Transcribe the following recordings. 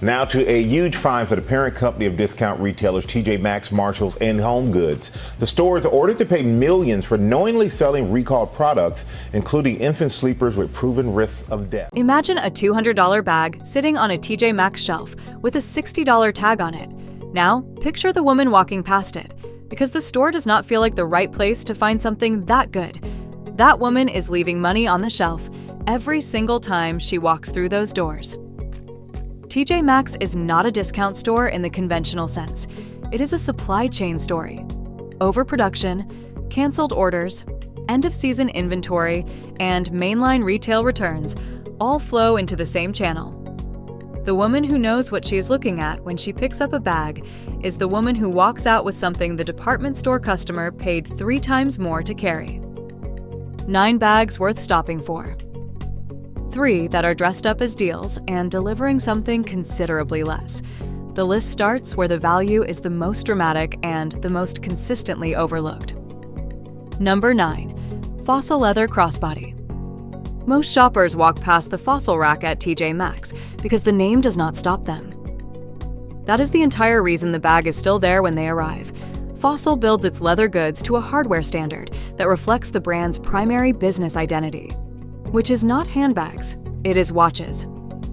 Now to a huge fine for the parent company of discount retailers TJ Maxx, Marshalls, and Home Goods. The store is ordered to pay millions for knowingly selling recalled products, including infant sleepers with proven risks of death. Imagine a $200 bag sitting on a TJ Maxx shelf with a $60 tag on it. Now, picture the woman walking past it, because the store does not feel like the right place to find something that good. That woman is leaving money on the shelf every single time she walks through those doors. TJ Maxx is not a discount store in the conventional sense. It is a supply chain story. Overproduction, canceled orders, end-of-season inventory, and mainline retail returns all flow into the same channel. The woman who knows what she is looking at when she picks up a bag is the woman who walks out with something the department store customer paid 3 times more to carry. 9 bags worth stopping for. 3 that are dressed up as deals and delivering something considerably less. The list starts where the value is the most dramatic and the most consistently overlooked. Number 9. Fossil leather crossbody. Most shoppers walk past the fossil rack at TJ Maxx because the name does not stop them. That is the entire reason the bag is still there when they arrive. Fossil builds its leather goods to a hardware standard that reflects the brand's primary business identity, which is not handbags, it is watches.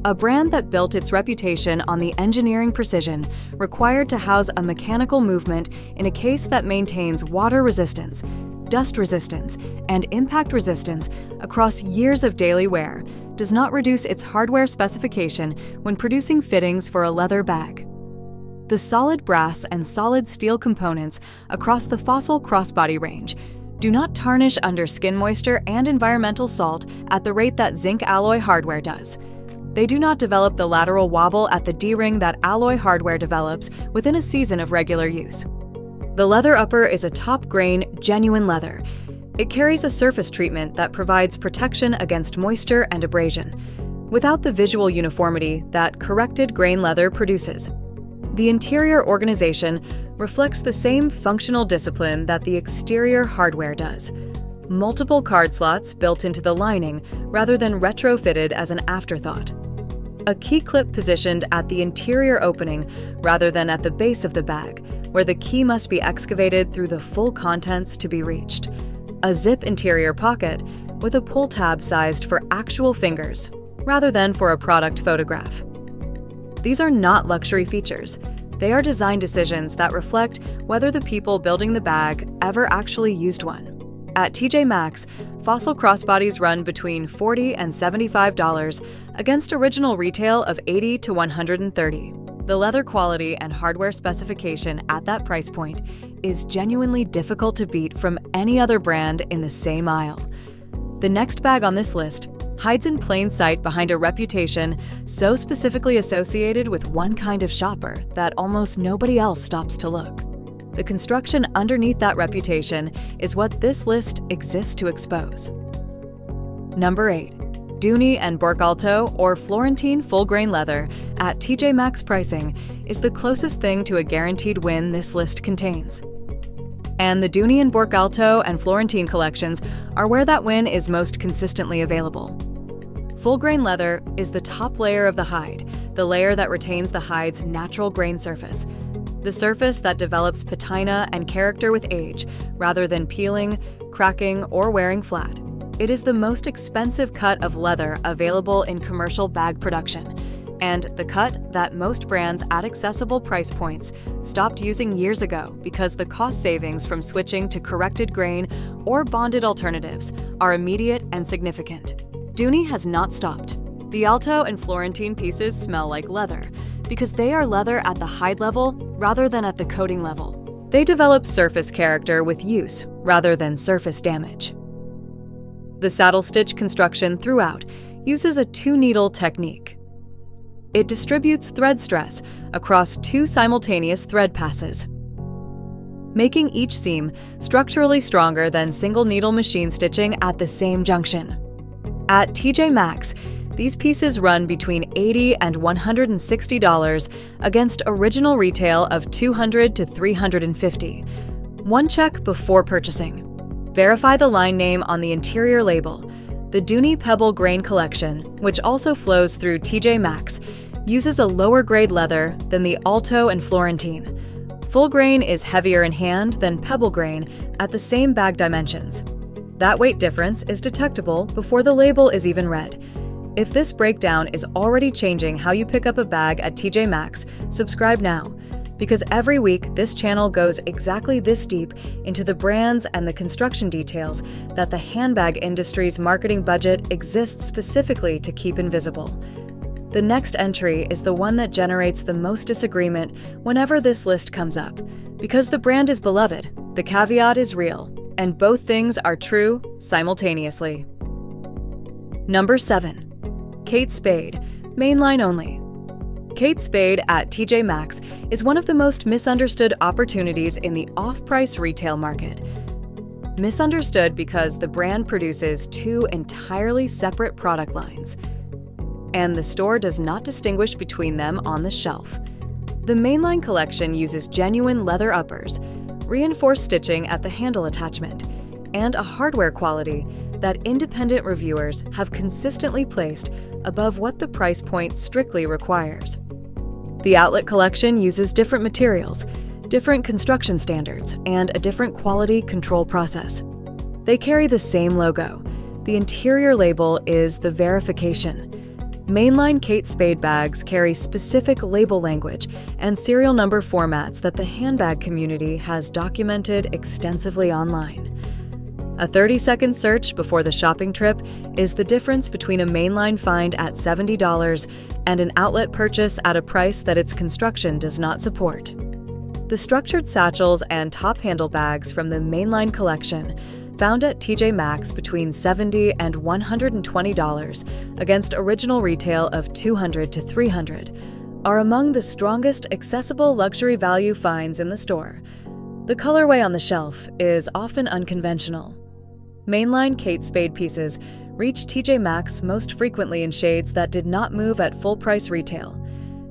A brand that built its reputation on the engineering precision required to house a mechanical movement in a case that maintains water resistance, dust resistance, and impact resistance across years of daily wear does not reduce its hardware specification when producing fittings for a leather bag. The solid brass and solid steel components across the Fossil crossbody range do not tarnish under skin moisture and environmental salt at the rate that zinc alloy hardware does. They do not develop the lateral wobble at the D-ring that alloy hardware develops within a season of regular use. The leather upper is a top-grain, genuine leather. It carries a surface treatment that provides protection against moisture and abrasion, without the visual uniformity that corrected grain leather produces. The interior organization reflects the same functional discipline that the exterior hardware does. Multiple card slots built into the lining rather than retrofitted as an afterthought. A key clip positioned at the interior opening rather than at the base of the bag, where the key must be excavated through the full contents to be reached. A zip interior pocket with a pull tab sized for actual fingers rather than for a product photograph. These are not luxury features. They are design decisions that reflect whether the people building the bag ever actually used one. At TJ Maxx, Fossil crossbodies run between $40 and $75 against original retail of $80 to $130. The leather quality and hardware specification at that price point is genuinely difficult to beat from any other brand in the same aisle. The next bag on this list hides in plain sight behind a reputation so specifically associated with one kind of shopper that almost nobody else stops to look. The construction underneath that reputation is what this list exists to expose. Number 8. Dooney and Bourke Alto or Florentine full-grain leather at TJ Maxx pricing is the closest thing to a guaranteed win this list contains. And the Dooney and Bourke Alto and Florentine collections are where that win is most consistently available. Full-grain leather is the top layer of the hide, the layer that retains the hide's natural grain surface, the surface that develops patina and character with age, rather than peeling, cracking, or wearing flat. It is the most expensive cut of leather available in commercial bag production, and the cut that most brands at accessible price points stopped using years ago because the cost savings from switching to corrected grain or bonded alternatives are immediate and significant. Dooney has not stopped. The Alto and Florentine pieces smell like leather because they are leather at the hide level rather than at the coating level. They develop surface character with use rather than surface damage. The saddle stitch construction throughout uses a 2-needle technique. It distributes thread stress across 2 simultaneous thread passes, making each seam structurally stronger than single-needle machine stitching at the same junction. At TJ Maxx, these pieces run between $80 and $160 against original retail of $200 to $350. One check before purchasing. Verify the line name on the interior label. The Dooney Pebble Grain Collection, which also flows through TJ Maxx, uses a lower grade leather than the Alto and Florentine. Full grain is heavier in hand than pebble grain at the same bag dimensions. That weight difference is detectable before the label is even read. If this breakdown is already changing how you pick up a bag at TJ Maxx, subscribe now, because every week this channel goes exactly this deep into the brands and the construction details that the handbag industry's marketing budget exists specifically to keep invisible. The next entry is the one that generates the most disagreement whenever this list comes up. Because the brand is beloved, the caveat is real, and both things are true simultaneously. Number 7. Kate Spade, mainline only. Kate Spade at TJ Maxx is one of the most misunderstood opportunities in the off-price retail market. Misunderstood because the brand produces two entirely separate product lines, and the store does not distinguish between them on the shelf. The mainline collection uses genuine leather uppers, reinforced stitching at the handle attachment, and a hardware quality that independent reviewers have consistently placed above what the price point strictly requires. The outlet collection uses different materials, different construction standards, and a different quality control process. They carry the same logo. The interior label is the verification. Mainline Kate Spade bags carry specific label language and serial number formats that the handbag community has documented extensively online. A 30-second search before the shopping trip is the difference between a mainline find at $70 and an outlet purchase at a price that its construction does not support. The structured satchels and top handle bags from the mainline collection, found at TJ Maxx between $70 and $120 against original retail of $200 to $300, are among the strongest accessible luxury value finds in the store. The colorway on the shelf is often unconventional. Mainline Kate Spade pieces reach TJ Maxx most frequently in shades that did not move at full price retail.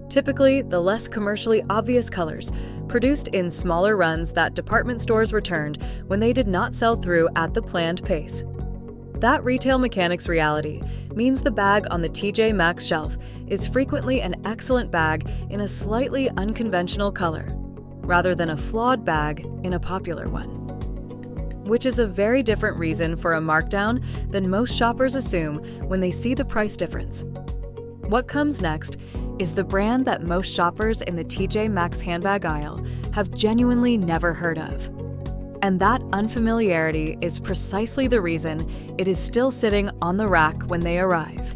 Typically, the less commercially obvious colors, produced in smaller runs that department stores returned when they did not sell through at the planned pace. That retail mechanics reality means the bag on the TJ Maxx shelf is frequently an excellent bag in a slightly unconventional color, rather than a flawed bag in a popular one. Which is a very different reason for a markdown than most shoppers assume when they see the price difference. What comes next is the brand that most shoppers in the TJ Maxx handbag aisle have genuinely never heard of. And that unfamiliarity is precisely the reason it is still sitting on the rack when they arrive.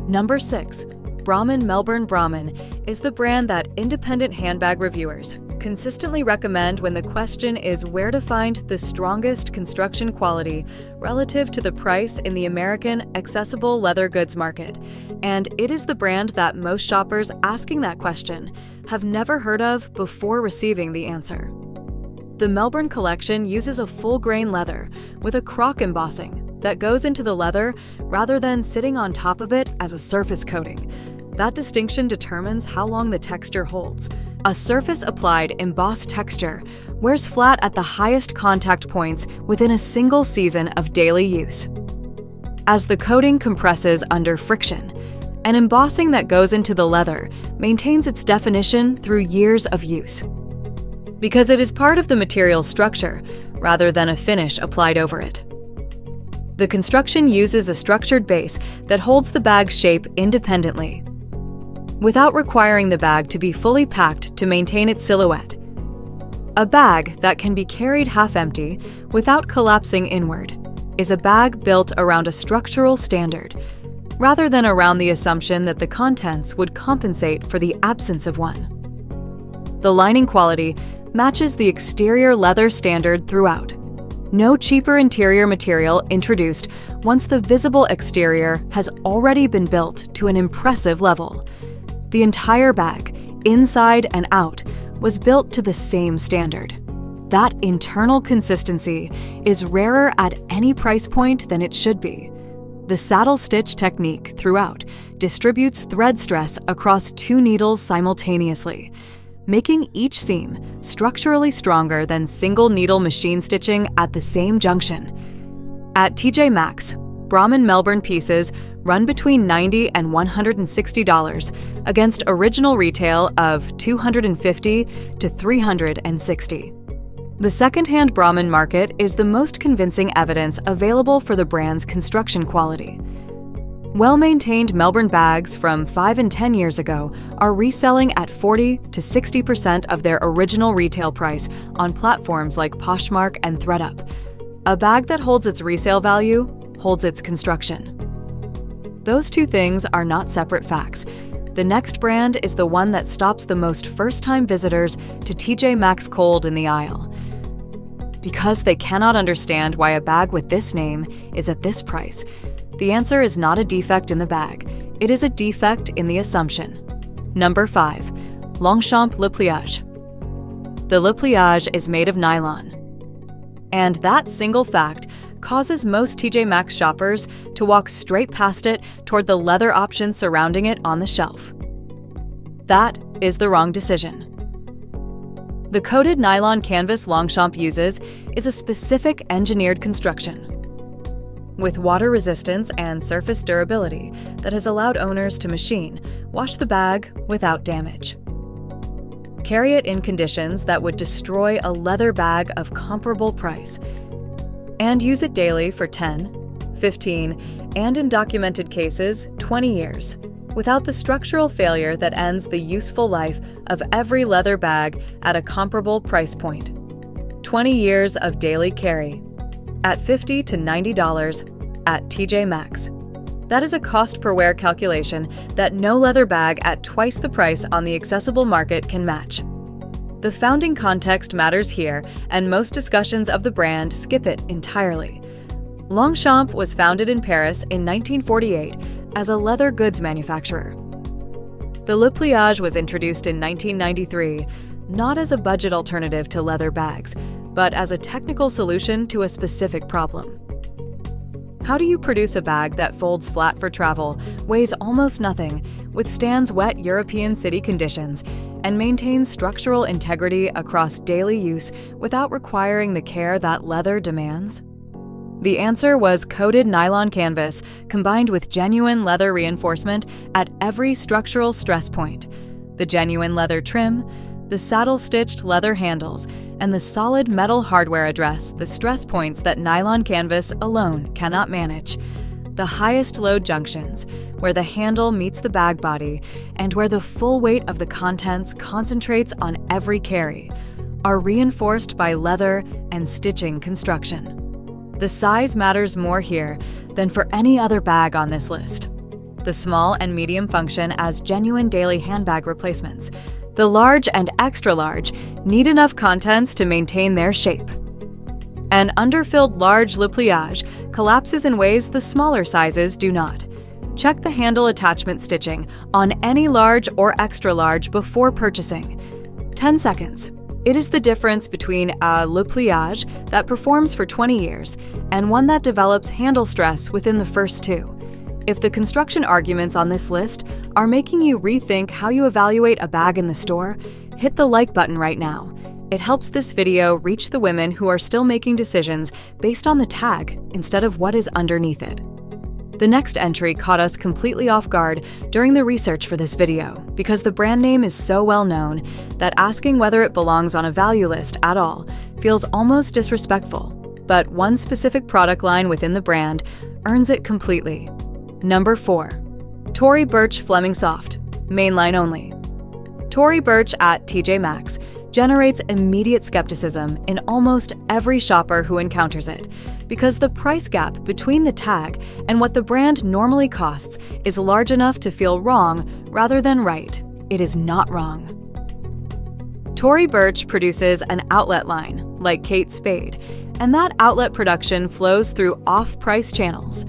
Number 6. Brahmin Melbourne Brahmin is the brand that independent handbag reviewers consistently recommend when the question is where to find the strongest construction quality relative to the price in the American accessible leather goods market. And it is the brand that most shoppers asking that question have never heard of before receiving the answer. The Melbourne collection uses a full-grain leather with a croc embossing that goes into the leather rather than sitting on top of it as a surface coating. That distinction determines how long the texture holds. A surface-applied embossed texture wears flat at the highest contact points within a single season of daily use. As the coating compresses under friction, an embossing that goes into the leather maintains its definition through years of use. Because it is part of the material's structure, rather than a finish applied over it. The construction uses a structured base that holds the bag's shape independently, without requiring the bag to be fully packed to maintain its silhouette. A bag that can be carried half-empty without collapsing inward is a bag built around a structural standard, rather than around the assumption that the contents would compensate for the absence of one. The lining quality matches the exterior leather standard throughout. No cheaper interior material introduced once the visible exterior has already been built to an impressive level. The entire bag, inside and out, was built to the same standard. That internal consistency is rarer at any price point than it should be. The saddle stitch technique throughout distributes thread stress across two needles simultaneously, making each seam structurally stronger than single needle machine stitching at the same junction. At TJ Maxx, Brahmin Melbourne pieces run between $90 and $160 against original retail of $250 to $360. The secondhand Brahmin market is the most convincing evidence available for the brand's construction quality. Well-maintained Melbourne bags from 5 and 10 years ago are reselling at 40 to 60% of their original retail price on platforms like Poshmark and ThredUp. A bag that holds its resale value holds its construction. Those two things are not separate facts. The next brand is the one that stops the most first-time visitors to TJ Maxx cold in the aisle. Because they cannot understand why a bag with this name is at this price. The answer is not a defect in the bag. It is a defect in the assumption. Number 5. Longchamp Le Pliage. The Le Pliage is made of nylon. And that single fact causes most TJ Maxx shoppers to walk straight past it toward the leather options surrounding it on the shelf. That is the wrong decision. The coated nylon canvas Longchamp uses is a specific engineered construction with water resistance and surface durability that has allowed owners to machine, wash the bag without damage. Carry it in conditions that would destroy a leather bag of comparable price, and use it daily for 10, 15, and in documented cases, 20 years, without the structural failure that ends the useful life of every leather bag at a comparable price point. 20 years of daily carry at $50 to $90 at TJ Maxx. That is a cost per wear calculation that no leather bag at twice the price on the accessible market can match. The founding context matters here, and most discussions of the brand skip it entirely. Longchamp was founded in Paris in 1948 as a leather goods manufacturer. The Le Pliage was introduced in 1993, not as a budget alternative to leather bags, but as a technical solution to a specific problem. How do you produce a bag that folds flat for travel, weighs almost nothing, withstands wet European city conditions, and maintains structural integrity across daily use without requiring the care that leather demands? The answer was coated nylon canvas combined with genuine leather reinforcement at every structural stress point. The genuine leather trim, the saddle-stitched leather handles, and the solid metal hardware address the stress points that nylon canvas alone cannot manage. The highest load junctions, where the handle meets the bag body and where the full weight of the contents concentrates on every carry, are reinforced by leather and stitching construction. The size matters more here than for any other bag on this list. The small and medium function as genuine daily handbag replacements. The large and extra large need enough contents to maintain their shape. An underfilled large Le Pliage collapses in ways the smaller sizes do not. Check the handle attachment stitching on any large or extra large before purchasing. 10 seconds. It is the difference between a Le Pliage that performs for 20 years and one that develops handle stress within the first 2. If the construction arguments on this list are making you rethink how you evaluate a bag in the store, hit the like button right now. It helps this video reach the women who are still making decisions based on the tag instead of what is underneath it. The next entry caught us completely off guard during the research for this video because the brand name is so well known that asking whether it belongs on a value list at all feels almost disrespectful. But one specific product line within the brand earns it completely. Number 4. Tory Burch Fleming Soft, mainline only. Tory Burch at TJ Maxx generates immediate skepticism in almost every shopper who encounters it because the price gap between the tag and what the brand normally costs is large enough to feel wrong rather than right. It is not wrong. Tory Burch produces an outlet line, like Kate Spade, and that outlet production flows through off-price channels.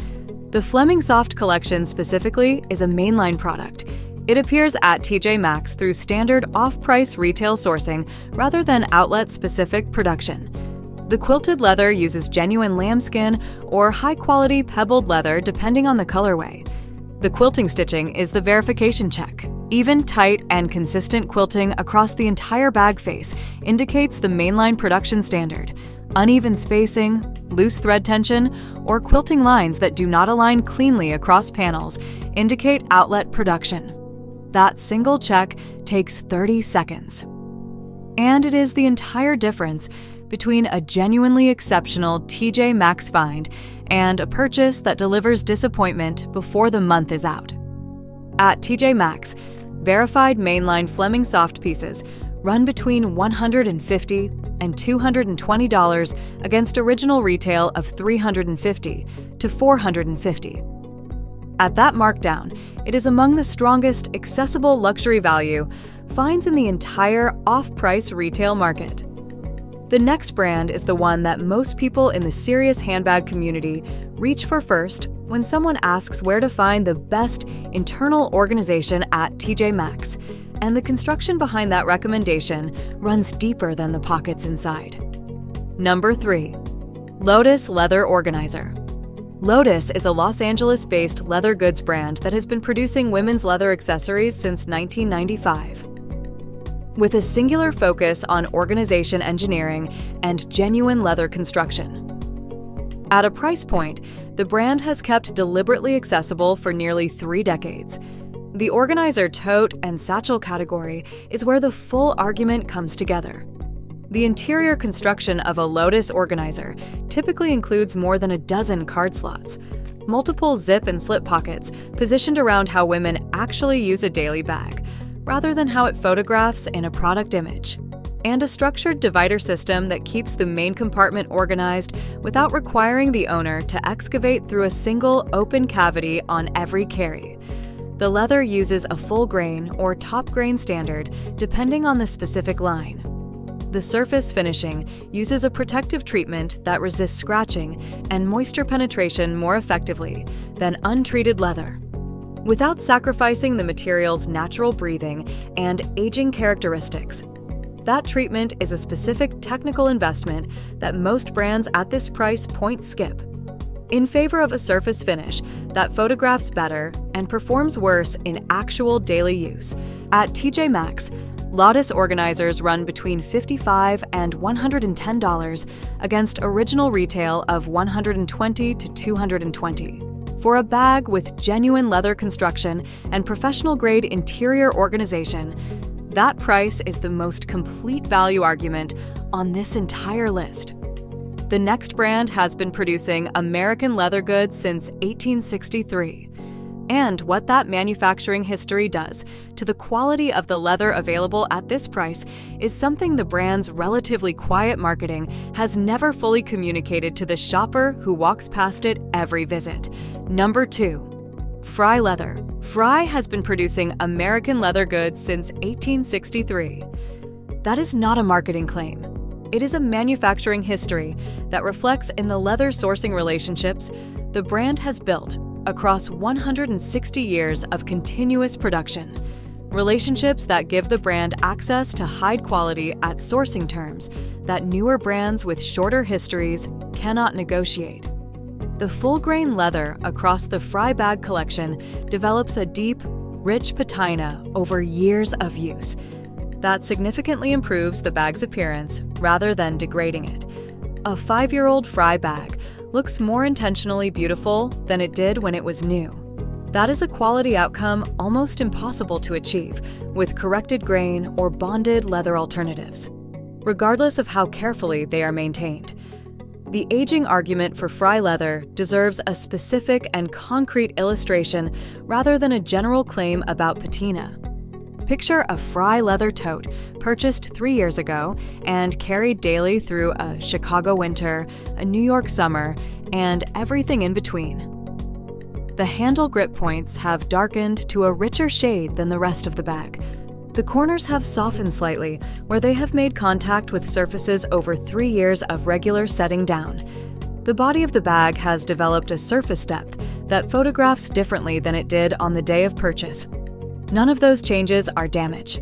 The Fleming Soft collection specifically is a mainline product. It appears at TJ Maxx through standard off-price retail sourcing rather than outlet-specific production. The quilted leather uses genuine lambskin or high-quality pebbled leather depending on the colorway. The quilting stitching is the verification check. Even, tight, and consistent quilting across the entire bag face indicates the mainline production standard. Uneven spacing, loose thread tension, or quilting lines that do not align cleanly across panels indicate outlet production. That single check takes 30 seconds. And it is the entire difference between a genuinely exceptional TJ Maxx find and a purchase that delivers disappointment before the month is out. At TJ Maxx, verified mainline Fleming Soft pieces run between $150 and $220 against original retail of $350 to $450. At that markdown, it is among the strongest accessible luxury value finds in the entire off-price retail market. The next brand is the one that most people in the serious handbag community reach for first when someone asks where to find the best internal organization at TJ Maxx, and the construction behind that recommendation runs deeper than the pockets inside. Number 3. Lodis Leather Organizer. Lodis is a Los Angeles-based leather goods brand that has been producing women's leather accessories since 1995. With a singular focus on organization engineering and genuine leather construction. At a price point, the brand has kept deliberately accessible for nearly 3 decades. The organizer tote and satchel category is where the full argument comes together. The interior construction of a Lodis organizer typically includes more than a dozen card slots, multiple zip and slip pockets positioned around how women actually use a daily bag, rather than how it photographs in a product image, and a structured divider system that keeps the main compartment organized without requiring the owner to excavate through a single open cavity on every carry. The leather uses a full grain or top grain standard depending on the specific line. The surface finishing uses a protective treatment that resists scratching and moisture penetration more effectively than untreated leather, without sacrificing the material's natural breathing and aging characteristics. That treatment is a specific technical investment that most brands at this price point skip, in favor of a surface finish that photographs better and performs worse in actual daily use. At TJ Maxx, Lodis organizers run between $55 and $110 against original retail of $120 to $220. For a bag with genuine leather construction and professional-grade interior organization, that price is the most complete value argument on this entire list. The next brand has been producing American leather goods since 1863. And what that manufacturing history does to the quality of the leather available at this price is something the brand's relatively quiet marketing has never fully communicated to the shopper who walks past it every visit. Number 2. Frye Leather. Frye has been producing American leather goods since 1863. That is not a marketing claim. It is a manufacturing history that reflects in the leather sourcing relationships the brand has built across 160 years of continuous production. Relationships that give the brand access to high quality at sourcing terms that newer brands with shorter histories cannot negotiate. The full-grain leather across the Frye bag collection develops a deep, rich patina over years of use that significantly improves the bag's appearance rather than degrading it. A 5-year-old Frye bag looks more intentionally beautiful than it did when it was new. That is a quality outcome almost impossible to achieve with corrected grain or bonded leather alternatives, regardless of how carefully they are maintained. The aging argument for Frye leather deserves a specific and concrete illustration rather than a general claim about patina. Picture a Frye leather tote purchased 3 years ago and carried daily through a Chicago winter, a New York summer, and everything in between. The handle grip points have darkened to a richer shade than the rest of the bag. The corners have softened slightly where they have made contact with surfaces over 3 years of regular setting down. The body of the bag has developed a surface depth that photographs differently than it did on the day of purchase. None of those changes are damage.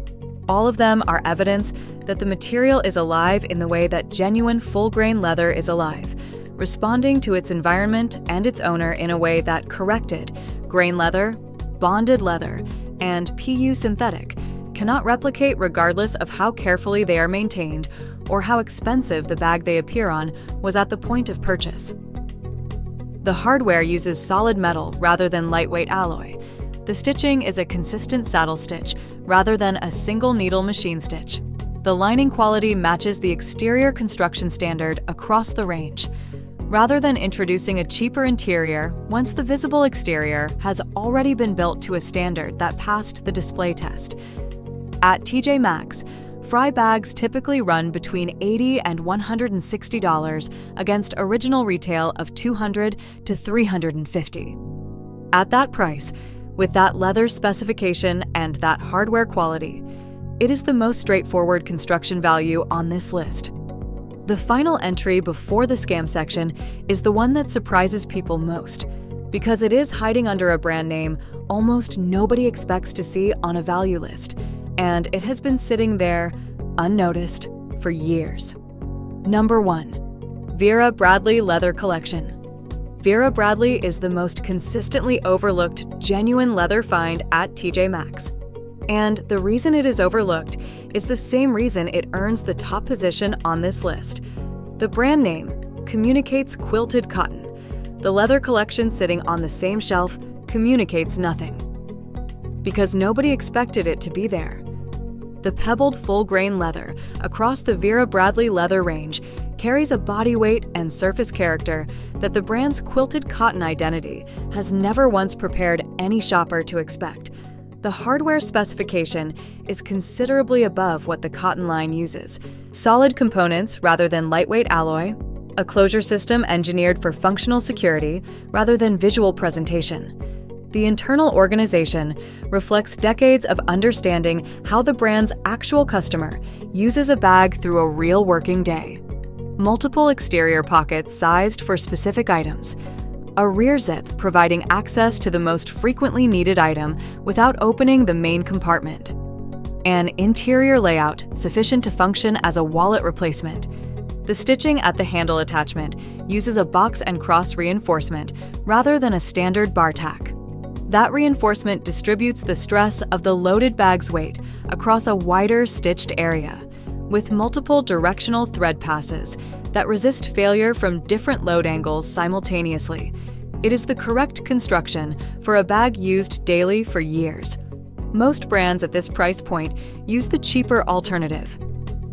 All of them are evidence that the material is alive in the way that genuine full-grain leather is alive, responding to its environment and its owner in a way that corrected grain leather, bonded leather, and PU synthetic cannot replicate regardless of how carefully they are maintained or how expensive the bag they appear on was at the point of purchase. The hardware uses solid metal rather than lightweight alloy. The stitching is a consistent saddle stitch rather than a single needle machine stitch. The lining quality matches the exterior construction standard across the range. Rather than introducing a cheaper interior, once the visible exterior has already been built to a standard that passed the display test. At TJ Maxx, Frye bags typically run between $80 and $160 against original retail of $200 to $350. At that price, with that leather specification and that hardware quality, it is the most straightforward construction value on this list. The final entry before the scam section is the one that surprises people most, because it is hiding under a brand name almost nobody expects to see on a value list, and it has been sitting there unnoticed for years. Number 1. Vera Bradley Leather Collection. Vera Bradley is the most consistently overlooked genuine leather find at TJ Maxx. And the reason it is overlooked is the same reason it earns the top position on this list. The brand name communicates quilted cotton. The leather collection sitting on the same shelf communicates nothing, because nobody expected it to be there. The pebbled full-grain leather across the Vera Bradley leather range carries a body weight and surface character that the brand's quilted cotton identity has never once prepared any shopper to expect. The hardware specification is considerably above what the cotton line uses. Solid components rather than lightweight alloy, a closure system engineered for functional security rather than visual presentation. The internal organization reflects decades of understanding how the brand's actual customer uses a bag through a real working day. Multiple exterior pockets sized for specific items. A rear zip providing access to the most frequently needed item without opening the main compartment. An interior layout sufficient to function as a wallet replacement. The stitching at the handle attachment uses a box and cross reinforcement rather than a standard bar tack. That reinforcement distributes the stress of the loaded bag's weight across a wider stitched area, with multiple directional thread passes that resist failure from different load angles simultaneously. It is the correct construction for a bag used daily for years. Most brands at this price point use the cheaper alternative.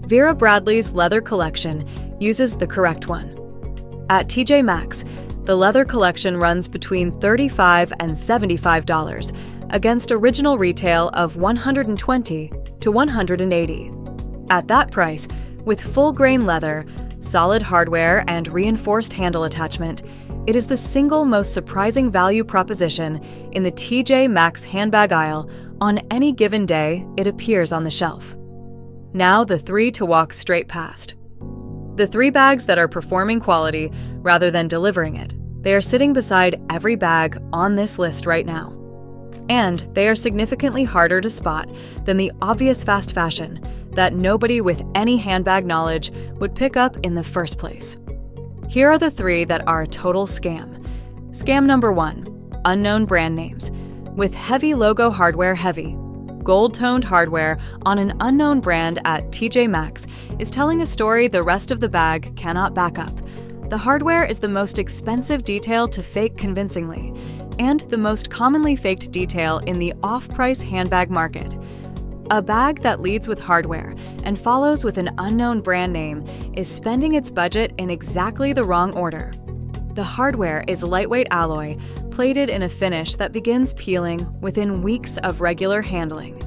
Vera Bradley's leather collection uses the correct one. At TJ Maxx, the leather collection runs between $35 and $75 against original retail of $120 to $180. At that price, with full-grain leather, solid hardware, and reinforced handle attachment, it is the single most surprising value proposition in the TJ Maxx handbag aisle on any given day it appears on the shelf. Now the 3 to walk straight past. The 3 bags that are performing quality rather than delivering it. They are sitting beside every bag on this list right now. And they are significantly harder to spot than the obvious fast fashion that nobody with any handbag knowledge would pick up in the first place. Here are the 3 that are a total scam. Scam number 1, unknown brand names. With heavy logo hardware heavy, gold-toned hardware on an unknown brand at TJ Maxx is telling a story the rest of the bag cannot back up. The hardware is the most expensive detail to fake convincingly, and the most commonly faked detail in the off-price handbag market. A bag that leads with hardware and follows with an unknown brand name is spending its budget in exactly the wrong order. The hardware is lightweight alloy, plated in a finish that begins peeling within weeks of regular handling.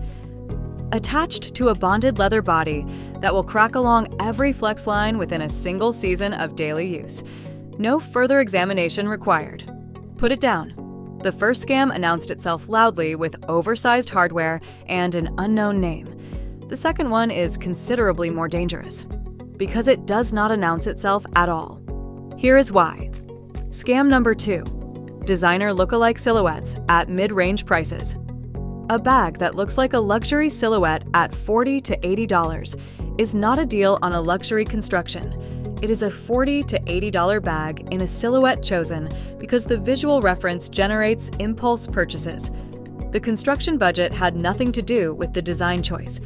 Attached to a bonded leather body that will crack along every flex line within a single season of daily use. No further examination required. Put it down. The first scam announced itself loudly with oversized hardware and an unknown name. The second one is considerably more dangerous, because it does not announce itself at all. Here is why. Scam number 2. Designer lookalike silhouettes at mid-range prices. A bag that looks like a luxury silhouette at $40 to $80 is not a deal on a luxury construction. It is a $40 to $80 bag in a silhouette chosen because the visual reference generates impulse purchases. The construction budget had nothing to do with the design choice.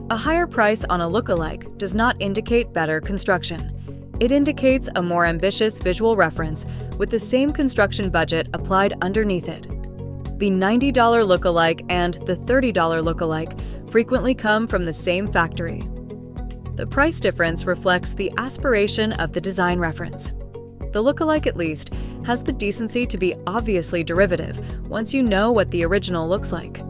A higher price on a lookalike does not indicate better construction. It indicates a more ambitious visual reference with the same construction budget applied underneath it. The $90 lookalike and the $30 lookalike frequently come from the same factory. The price difference reflects the aspiration of the design reference. The lookalike, at least, has the decency to be obviously derivative once you know what the original looks like.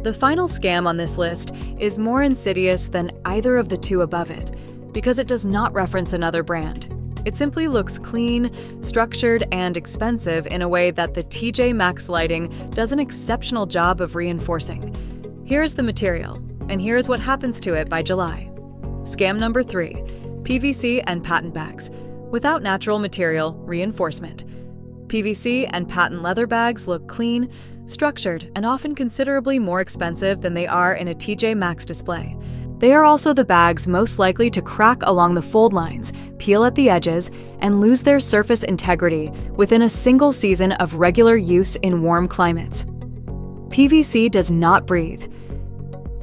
The final scam on this list is more insidious than either of the two above it because it does not reference another brand. It simply looks clean, structured, and expensive in a way that the TJ Maxx lighting does an exceptional job of reinforcing. Here's the material, and here's what happens to it by July. Scam number 3, PVC and patent bags, without natural material reinforcement. PVC and patent leather bags look clean, structured, and often considerably more expensive than they are in a TJ Maxx display. They are also the bags most likely to crack along the fold lines, peel at the edges, and lose their surface integrity within a single season of regular use in warm climates. PVC does not breathe.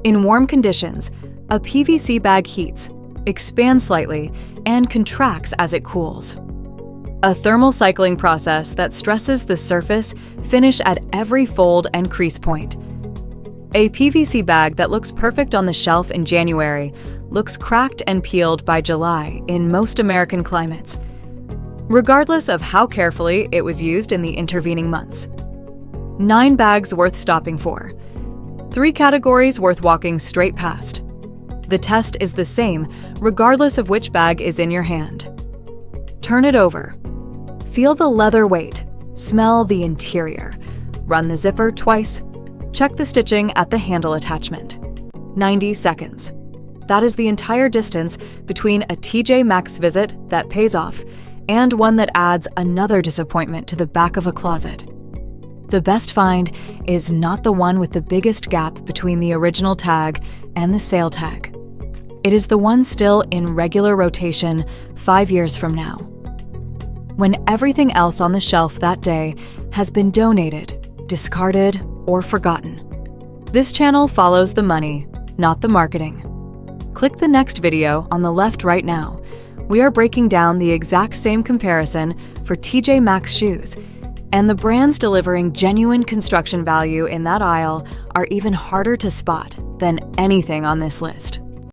In warm conditions, a PVC bag heats, expands slightly, and contracts as it cools. A thermal cycling process that stresses the surface finish at every fold and crease point. A PVC bag that looks perfect on the shelf in January looks cracked and peeled by July in most American climates, regardless of how carefully it was used in the intervening months. 9 bags worth stopping for. 3 categories worth walking straight past. The test is the same regardless of which bag is in your hand. Turn it over. Feel the leather weight. Smell the interior. Run the zipper twice. Check the stitching at the handle attachment. 90 seconds. That is the entire distance between a TJ Maxx visit that pays off and one that adds another disappointment to the back of a closet. The best find is not the one with the biggest gap between the original tag and the sale tag. It is the one still in regular rotation 5 years from now, when everything else on the shelf that day has been donated, discarded, or forgotten. This channel follows the money, not the marketing. Click the next video on the left right now. We are breaking down the exact same comparison for TJ Maxx shoes, and the brands delivering genuine construction value in that aisle are even harder to spot than anything on this list.